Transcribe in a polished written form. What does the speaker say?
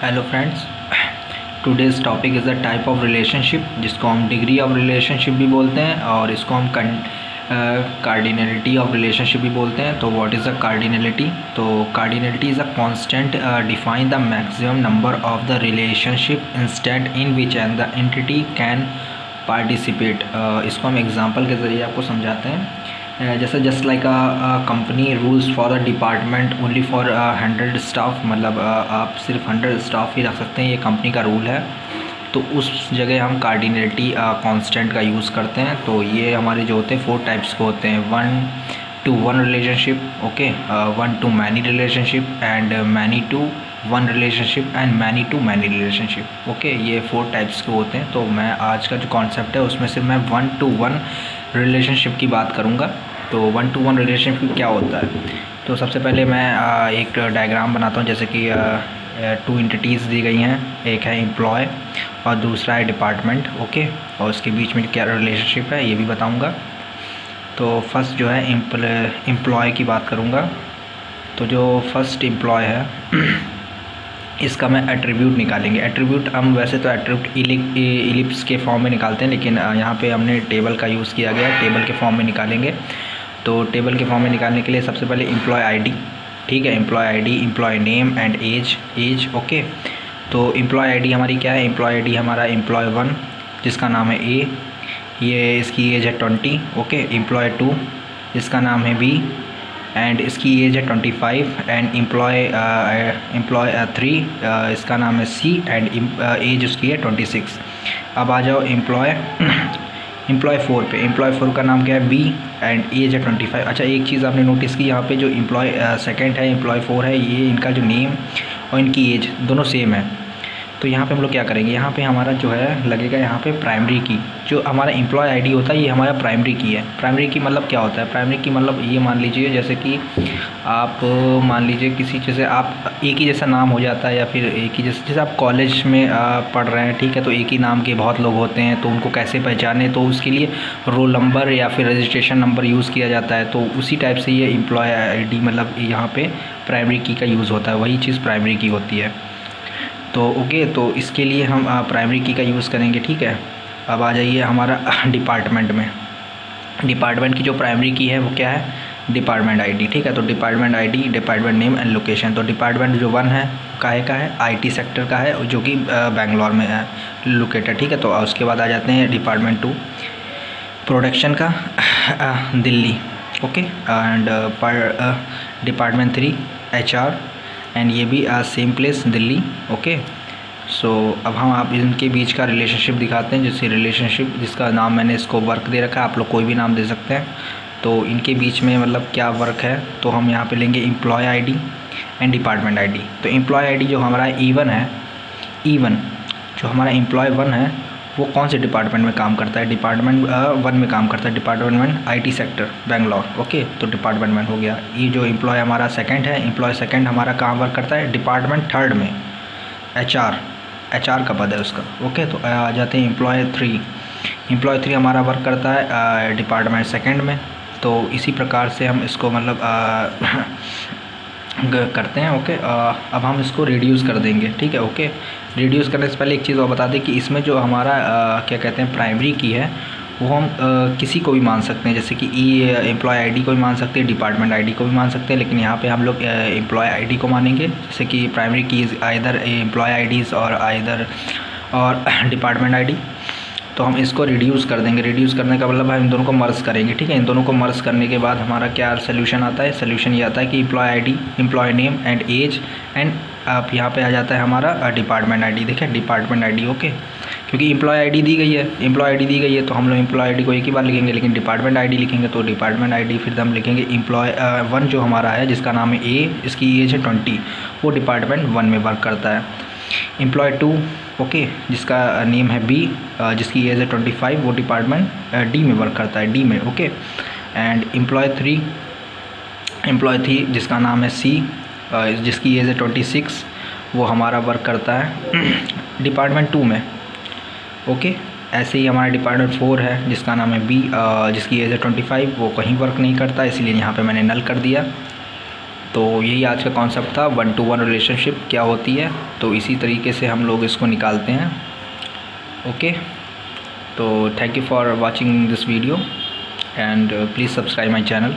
Hello friends, today's topic is the type of relationship, जिसको हम degree of relationship भी बोलते हैं और इसको हम कार्डिनलिटी ऑफ रिलेशनशिप भी बोलते हैं। तो व्हाट इज़ द कार्डिनलिटी? तो cardinality is a constant define the maximum number of the relationship instant in which and the entity can participate. इसको हम एग्जांपल के ज़रिए आपको समझाते हैं। जैसे just like a company rules for a department only for 100 staff, मतलब आप सिर्फ 100 स्टाफ ही रख सकते हैं, ये कंपनी का रूल है। तो उस जगह हम कार्डिनलिटी कांस्टेंट का यूज़ करते हैं। तो ये हमारे जो होते हैं 4 टाइप्स के होते हैं: 1-to-1 relationship, okay, 1-to-many relationship and many-to-1 relationship and many-to-many relationship. Okay, ये 4 टाइप्स के होते हैं। तो मैं आज का जो कॉन्सेप्ट है उसमें से मैं 1-to-1 रिलेशनशिप की बात करूँगा। तो 1-to-1 रिलेशनशिप क्या होता है? तो सबसे पहले मैं एक डायग्राम बनाता हूँ। जैसे कि 2 एंटिटीज़ दी गई हैं, एक है एम्प्लॉय और दूसरा है डिपार्टमेंट, ओके, और उसके बीच में क्या रिलेशनशिप है ये भी बताऊँगा। तो फर्स्ट जो है एम्प्लॉय की बात करूँगा। तो जो फर्स्ट एम्प्लॉय है इसका मैं एट्रीब्यूट निकालेंगे। एट्रीब्यूट हम वैसे तो एट्रीब्यूट इलिप्स के फॉर्म में निकालते हैं, लेकिन यहाँ पे हमने टेबल का यूज़ किया गया है, टेबल के फॉर्म में निकालेंगे। तो टेबल के फॉर्म में निकालने के लिए सबसे पहले एम्प्लॉय आईडी, ठीक है, employee ID, employee name and age, okay. तो एम्प्लॉय आईडी हमारी क्या है? एम्प्लॉय आईडी हमारा एम्प्लॉय 1 जिसका नाम है ए, ये इसकी एज है 20, ओके। एम्प्लॉय 2 जिसका नाम है बी एंड इसकी एज है 25 एंड एम्प्लॉय 3 इसका नाम है सी एंड एज उसकी है 26। अब आ जाओ एम्प्लॉय 4 पे। एम्प्लॉय 4 का नाम क्या है? बी एंड एज है 25। अच्छा, एक चीज़ आपने नोटिस की, यहाँ पे जो एम्प्लॉय सेकंड है, एम्प्लॉय 4 है, ये इनका जो नेम और इनकी एज दोनों सेम है। तो यहाँ पे हम लोग क्या करेंगे? यहाँ पे हमारा जो है लगेगा यहाँ पे प्राइमरी की। जो हमारा एम्प्लॉय आईडी होता है ये हमारा प्राइमरी की है। प्राइमरी की मतलब क्या होता है? प्राइमरी की मतलब ये मान लीजिए, जैसे कि आप मान लीजिए किसी जैसे आप एक ही जैसा नाम हो जाता है, या फिर एक ही जैसे आप कॉलेज में पढ़ रहे हैं, ठीक है, तो एक ही नाम के बहुत लोग होते हैं, तो उनको कैसे पहचाने? तो उसके लिए रोल नंबर या फिर रजिस्ट्रेशन नंबर यूज़ किया जाता है। तो उसी टाइप से ये एम्प्लॉय आईडी मतलब यहाँ पे प्राइमरी की का यूज़ होता है, वही चीज़ प्राइमरी की होती है। तो ओके, तो इसके लिए हम प्राइमरी की का यूज़ करेंगे, ठीक है। अब आ जाइए हमारा डिपार्टमेंट में। डिपार्टमेंट की जो प्राइमरी की है वो क्या है? डिपार्टमेंट आईडी, ठीक है। तो department ID, department name and location. तो डिपार्टमेंट जो 1 है काहे का है? आईटी सेक्टर का है, जो कि बेंगलोर में है लोकेटेड, ठीक है। तो उसके बाद आ जाते हैं डिपार्टमेंट 2 प्रोडक्शन का, Delhi, okay. And department 3 HR and ये भी सेम प्लेस दिल्ली, ओके। सो अब हम आप इनके बीच का रिलेशनशिप दिखाते हैं। जैसे रिलेशनशिप जिसका नाम मैंने इसको वर्क दे रखा है, आप लोग कोई भी नाम दे सकते हैं। तो इनके बीच में मतलब क्या वर्क है? तो हम यहाँ पे लेंगे employee ID and department ID. तो एम्प्लॉय आईडी जो हमारा E1 है, E1 जो हमारा एम्प्लॉय 1 है वो कौन से डिपार्टमेंट में काम करता है? डिपार्टमेंट 1 में काम करता है, department 1 IT sector Bangalore, okay. तो डिपार्टमेंट 1 हो गया। ये जो एम्प्लॉय हमारा सेकंड है, एम्प्लॉय सेकंड हमारा कहाँ वर्क करता है? डिपार्टमेंट 3 में, एचआर का पद है उसका, ओके। तो आ जाते हैं एम्प्लॉय 3। एम्प्लॉय 3 हमारा वर्क करता है डिपार्टमेंट सेकंड में। तो इसी प्रकार से हम इसको मतलब करते हैं, ओके। अब हम इसको रिड्यूस कर देंगे, ठीक है, ओके। रिड्यूस करने से पहले एक चीज़ और बता दें कि इसमें जो हमारा क्या कहते हैं प्राइमरी की है वो हम किसी को भी मान सकते हैं। जैसे कि एम्प्लॉय आईडी को भी मान सकते हैं, डिपार्टमेंट आईडी को भी मान सकते हैं, लेकिन यहाँ पे हम लोग एम्प्लॉय आईडी को मानेंगे। जैसे कि प्राइमरी की आइदर एम्प्लॉय आईडीज़ और डिपार्टमेंट आईडी। तो हम इसको रिड्यूस कर देंगे। रिड्यूस करने का मतलब हम इन दोनों को मर्ज करेंगे, ठीक है। इन दोनों को मर्ज करने के बाद हमारा क्या सोल्यूशन आता है? सोल्यूशन ये आता है कि employee ID, employee name and age and आप यहाँ पे आ जाता है हमारा डिपार्टमेंट आईडी, देखिए डिपार्टमेंट आईडी, ओके। क्योंकि एम्प्लॉय आईडी दी गई है, एम्प्लॉय आईडी दी गई है तो हम लोग एम्प्लॉय आईडी को एक ही बार लिखेंगे, लेकिन डिपार्टमेंट आईडी लिखेंगे तो डिपार्टमेंट आईडी फिर हम लिखेंगे एम्प्लॉय 1 जो हमारा है जिसका नाम है ए, इसकी एज है 20, वो डिपार्टमेंट 1 में वर्क करता है। एम्प्लॉय 2, ओके, जिसका नेम है बी, जिसकी एज है 25, वो डिपार्टमेंट डी में वर्क करता है, डी में, ओके। एंड एम्प्लॉय 3 जिसका नाम है सी, जिसकी एज है 26, वो हमारा वर्क करता है डिपार्टमेंट 2 में, ओके। ऐसे ही हमारा डिपार्टमेंट 4 है जिसका नाम है बी, जिसकी एज है 25, वो कहीं वर्क नहीं करता, इसलिए यहाँ पे मैंने नल कर दिया। तो यही आज का कॉन्सेप्ट था, 1 to 1 रिलेशनशिप क्या होती है। तो इसी तरीके से हम लोग इसको निकालते हैं। ओके, तो thank you for watching this video and please subscribe my channel.